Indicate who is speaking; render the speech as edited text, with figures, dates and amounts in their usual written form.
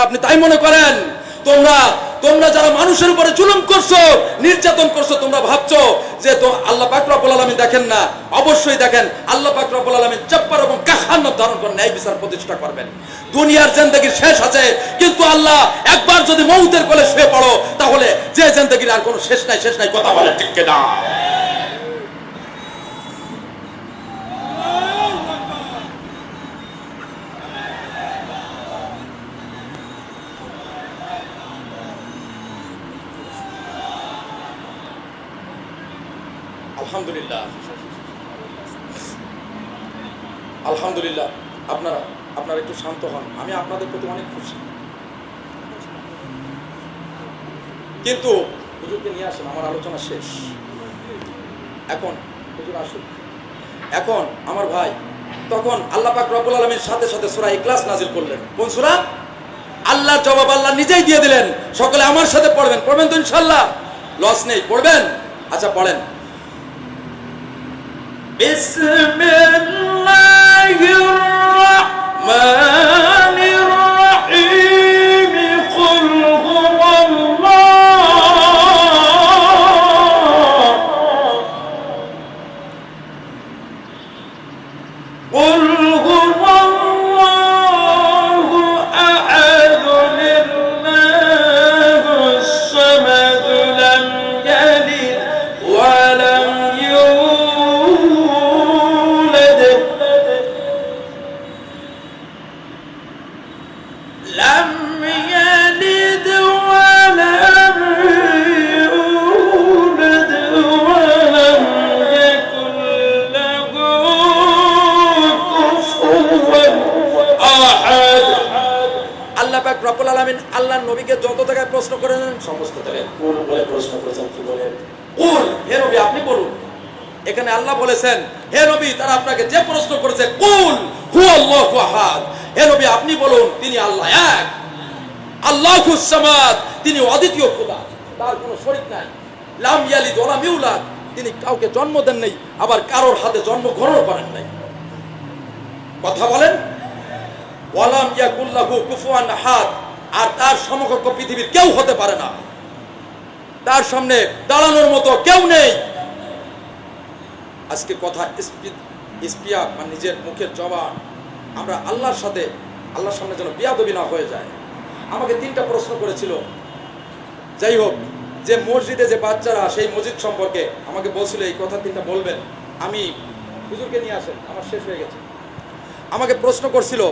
Speaker 1: আপনি তাই মনে করেন তোমরা তোমরা যারা মানুষের উপরে জুলুম করছো, নির্যাতন করছো, তোমরা ভাবছো যে তো আল্লাহ পাক রব্বুল আলামিন দেখেন না? অবশ্যই দেখেন। আল্লাহ পাক রব্বুল আলামিন জব্বার এবং কাহ্হার ধারণ করে ন্যায় বিচার প্রতিষ্ঠা করবেন। দুনিয়ার জিন্দেগির শেষ আছে, কিন্তু আল্লাহ একবার যদি মউতের কোলে শুয়ে পড়ো তাহলে যে জিন্দেগির আর কোনো শেষ নাই, শেষ নাই। কথা বলে ঠিক কিনা? আলহামদুলিল্লাহ, আলহামদুলিল্লাহ। আপনারা একটু শান্ত হন। আমি আপনাদের প্রতি অনেক খুশি, কিন্তু হুজুরকে নিয়ে আসেন, আমার আলোচনা শেষ। এখন হুজুর আসুন। এখন আমার ভাই, তখন আল্লাহ পাক রব্বুল আলামিন সাথে সাথে সূরা ইখলাস নাজিল করলেন। কোন সূরা? আল্লাহর জবাব আল্লাহ নিজেই দিয়ে দিলেন। সকলে আমার সাথে পড়বেন, পড়বেন তো ইনশাআল্লাহ? লস নেই, পড়বেন? আচ্ছা পড়েন। বিসমিল্লাহির রাহমানির রাহিম। কুল হুয়াল্লাহু আহাদ, আল্লাহুস সামাদ, লাম ইয়ালিদ ওয়া লাম ইউলাদ, লাম ইয়ালিদ ওয়া লাম ইউলাদ ওয়া লাম ইয়াকুল লাহু কুফুওয়ান আহাদ। আল্লাহ পাক রব্বুল আলামিন আল্লাহর নবীকে যত জায়গায় প্রশ্ন করেন, সমস্ত জায়গায় কুল বলে প্রশ্ন করেছেন। কি বলেন? কুল, হে নবী আপনি বলুন। এখানে আল্লাহ বলেছেন, হে নবী তারা আপনাকে যে প্রশ্ন করেছে, কুল হুয়াল্লাহু আহাদ, হে নবী আপনি বলুন তিনি আল্লাহ এক, আল্লাহুস সামাদ, তিনি অদ্বিতীয় খোদা, তার কোনো শরীক নাই। লাম ইয়ালিদ ওয়া লাম ইউলাদ, তিনি কাউকে জন্ম দেন নাই, আবার কারোর হাতে জন্মগ্রহণ করেন নাই। কথা বলেন। ওয়ালাম ইয়াকুল লাহু কুফুয়ান আহাদ, আর তার সমকক্ষ পৃথিবীর কেউ হতে পারে না, তার সামনে দাঁড়ানোর মতো কেউ নেই। আজকে কথা ইসপিয়া মানে নিজের মুখের জবান, আমরা আল্লাহর সামনে যেন বিয়াদবি না হয়ে যায়। আমাকে 3টা প্রশ্ন করেছিল। যাই হোক, যে মসজিদে যে বাচ্চারা, সেই মসজিদ সম্পর্কে আমাকে বলছিল এই কথা 3টা বলবেন। আমি হুজুরকে নিয়ে আসেন, আমার শেষ হয়ে গেছে। আমাকে প্রশ্ন করছিল